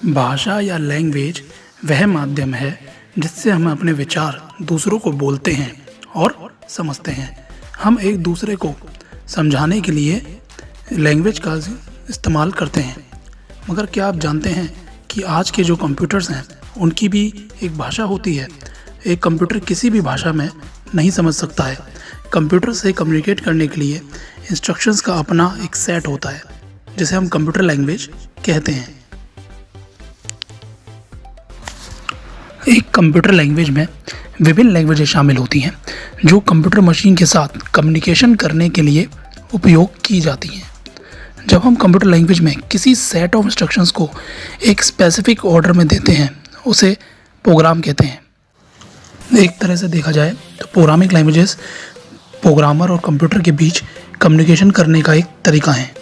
भाषा या लैंग्वेज वह माध्यम है जिससे हम अपने विचार दूसरों को बोलते हैं और समझते हैं। हम एक दूसरे को समझाने के लिए लैंग्वेज का इस्तेमाल करते हैं। मगर क्या आप जानते हैं कि आज के जो कंप्यूटर्स हैं उनकी भी एक भाषा होती है। एक कंप्यूटर किसी भी भाषा में नहीं समझ सकता है। कंप्यूटर से कम्युनिकेट करने के लिए इंस्ट्रक्शंस का अपना एक सेट होता है जिसे हम कंप्यूटर लैंग्वेज कहते हैं। एक कंप्यूटर लैंग्वेज में विभिन्न लैंग्वेजेस शामिल होती हैं जो कंप्यूटर मशीन के साथ कम्युनिकेशन करने के लिए उपयोग की जाती हैं। जब हम कंप्यूटर लैंग्वेज में किसी सेट ऑफ इंस्ट्रक्शंस को एक स्पेसिफिक ऑर्डर में देते हैं उसे प्रोग्राम कहते हैं। एक तरह से देखा जाए तो प्रोग्रामिंग लैंग्वेजेस प्रोग्रामर और कंप्यूटर के बीच कम्युनिकेशन करने का एक तरीका है।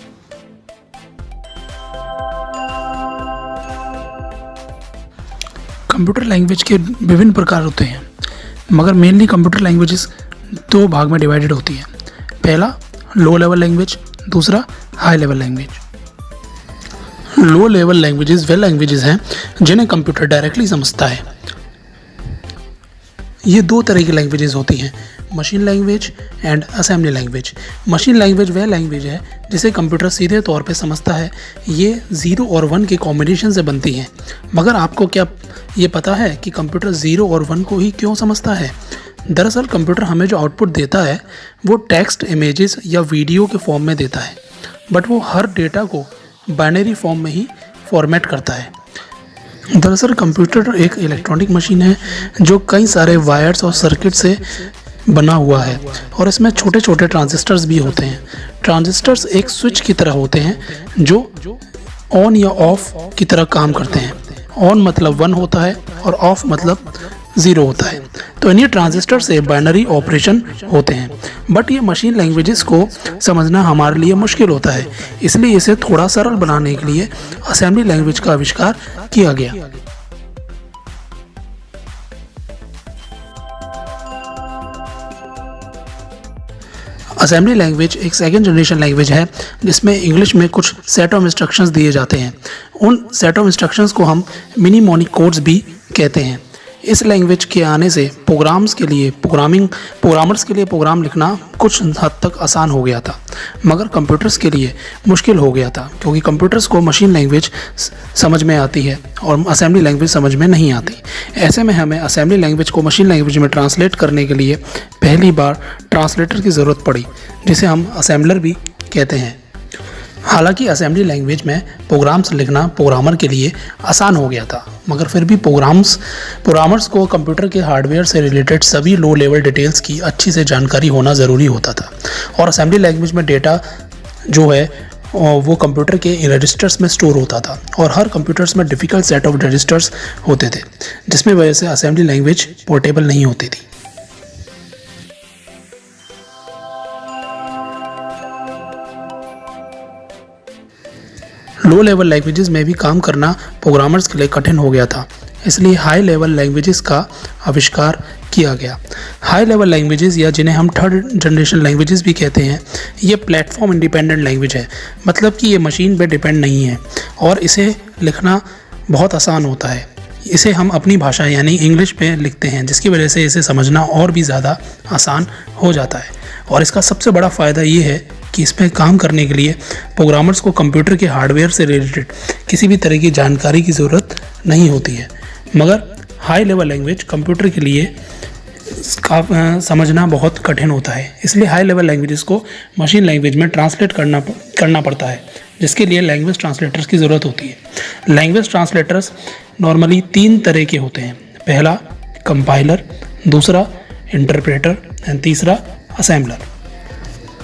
कंप्यूटर लैंग्वेज के विभिन्न प्रकार होते हैं मगर मेनली कंप्यूटर लैंग्वेजेस दो भाग में डिवाइडेड होती हैं। पहला लो लेवल लैंग्वेज, दूसरा high level language. Low level languages वे लैंग्वेजेस हैं जिन्हें कंप्यूटर डायरेक्टली समझता है। ये दो तरह की लैंग्वेजेस होती हैं, machine language and assembly language. Machine language वह लैंग्वेज है जिसे कंप्यूटर सीधे तौर पे समझता है। ये 0 और 1 के कॉम्बिनेशन से बनती हैं। मगर आपको क्या ये पता है कि कंप्यूटर 0 और 1 को ही क्यों समझता है? दरअसल कंप्यूटर हमें जो आउटपुट देता है वो टेक्स्ट, इमेजेस या वीडियो के फॉर्म में देता है, बट वो हर डेटा को बाइनरी फॉर्म में ही फॉर्मेट करता है। दरअसल कंप्यूटर एक इलेक्ट्रॉनिक मशीन है जो कई सारे वायर्स और सर्किट से बना हुआ है और इसमें छोटे छोटे ट्रांजिस्टर्स भी होते हैं। ट्रांजिस्टर्स एक स्विच की तरह होते हैं जो ऑन या ऑफ की तरह काम करते हैं। ऑन मतलब 1 होता है और ऑफ मतलब 0 होता है। तो इन्हीं ट्रांजिस्टर से बाइनरी ऑपरेशन होते हैं। बट ये मशीन लैंग्वेजेस को समझना हमारे लिए मुश्किल होता है, इसलिए इसे थोड़ा सरल बनाने के लिए असेंबली लैंग्वेज का आविष्कार किया गया। असेंबली लैंग्वेज एक सेकेंड जनरेशन लैंग्वेज है जिसमें इंग्लिश में कुछ सेट ऑफ इंस्ट्रक्शंस दिए जाते हैं। उन सेट ऑफ इंस्ट्रक्शंस को हम मिनीमोनिक कोड्स भी कहते हैं। इस लैंग्वेज के आने से प्रोग्रामर्स के लिए प्रोग्राम लिखना कुछ हद तक आसान हो गया था, मगर कंप्यूटर्स के लिए मुश्किल हो गया था क्योंकि कंप्यूटर्स को मशीन लैंग्वेज समझ में आती है और असेंबली लैंग्वेज समझ में नहीं आती। ऐसे में हमें असेंबली लैंग्वेज को मशीन लैंग्वेज में ट्रांसलेट करने के लिए पहली बार ट्रांसलेटर की ज़रूरत पड़ी, जिसे हम असेंबलर भी कहते हैं। हालांकि असेंबली लैंग्वेज में प्रोग्राम्स लिखना प्रोग्रामर के लिए आसान हो गया था, मगर फिर भी प्रोग्रामर्स को कंप्यूटर के हार्डवेयर से रिलेटेड सभी लो लेवल डिटेल्स की अच्छी से जानकारी होना ज़रूरी होता था। और असेंबली लैंग्वेज में डेटा जो है वो कंप्यूटर के रजिस्टर्स में स्टोर होता था और हर कंप्यूटर्स में डिफ़िकल्ट सेट ऑफ रजिस्टर्स होते थे, जिसमें वजह से असेंबली लैंग्वेज पोर्टेबल नहीं होती थी। लो लेवल लैंग्वेजेस में भी काम करना प्रोग्रामर्स के लिए कठिन हो गया था, इसलिए हाई लेवल लैंग्वेजेस का आविष्कार किया गया। हाई लेवल लैंग्वेजेस या जिन्हें हम थर्ड जनरेशन लैंग्वेजेस भी कहते हैं, ये प्लेटफॉर्म इंडिपेंडेंट लैंग्वेज है। मतलब कि ये मशीन पे डिपेंड नहीं है और इसे लिखना बहुत आसान होता है। इसे हम अपनी भाषा यानी इंग्लिश पे लिखते हैं, जिसकी वजह से इसे समझना और भी ज़्यादा आसान हो जाता है। और इसका सबसे बड़ा फ़ायदा ये है कि इसमें काम करने के लिए प्रोग्रामर्स को कंप्यूटर के हार्डवेयर से रिलेटेड किसी भी तरह की जानकारी की ज़रूरत नहीं होती है। मगर हाई लेवल लैंग्वेज कंप्यूटर के लिए समझना बहुत कठिन होता है, इसलिए हाई लेवल लैंग्वेजेस को मशीन लैंग्वेज में ट्रांसलेट करना पड़ता है, जिसके लिए लैंग्वेज ट्रांसलेटर्स की ज़रूरत होती है। लैंग्वेज ट्रांसलेटर्स नॉर्मली 3 तरह के होते हैं। पहला कंपाइलर, दूसरा इंटरप्रेटर एंड तीसरा असेंबलर।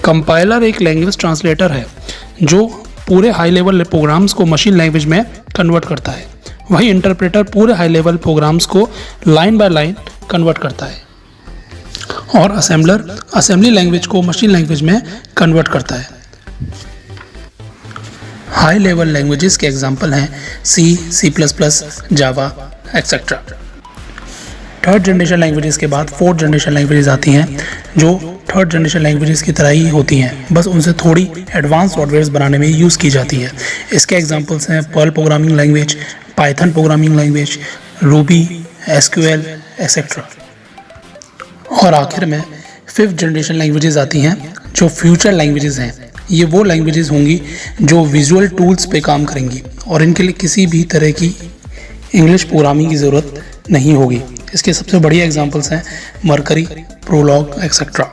कंपाइलर एक लैंग्वेज ट्रांसलेटर है जो पूरे हाई लेवल प्रोग्राम्स को मशीन लैंग्वेज में कन्वर्ट करता है। वही इंटरप्रेटर पूरे हाई लेवल प्रोग्राम्स को लाइन बाय लाइन कन्वर्ट करता है और असेंबलर असेंबली लैंग्वेज को मशीन लैंग्वेज में कन्वर्ट करता है। हाई लेवल लैंग्वेजेस के एग्जांपल हैं सी, C++, जावा एक्सेट्रा। थर्ड जनरेशन लैंग्वेजेस के बाद फोर्थ जनरेशन लैंग्वेजेस आती हैं जो थर्ड जनरेशन लैंग्वेजेस की तरह ही होती हैं, बस उनसे थोड़ी एडवांस सॉफ्टवेयर्स बनाने में यूज़ की जाती है। इसके एग्जांपल्स हैं Perl programming language, Python programming language, Ruby, SQL etcetera. और आखिर में 5th जनरेशन लैंग्वेजेस आती हैं जो फ्यूचर लैंग्वेजेस हैं। ये वो लैंग्वेजेस होंगी जो विजुअल टूल्स पे काम करेंगी और इनके लिए किसी भी तरह की इंग्लिश प्रोग्रामिंग की ज़रूरत नहीं होगी। इसके सबसे बढ़िया एग्जांपल्स हैं मरकरी, प्रोलॉग एक्सेट्रा।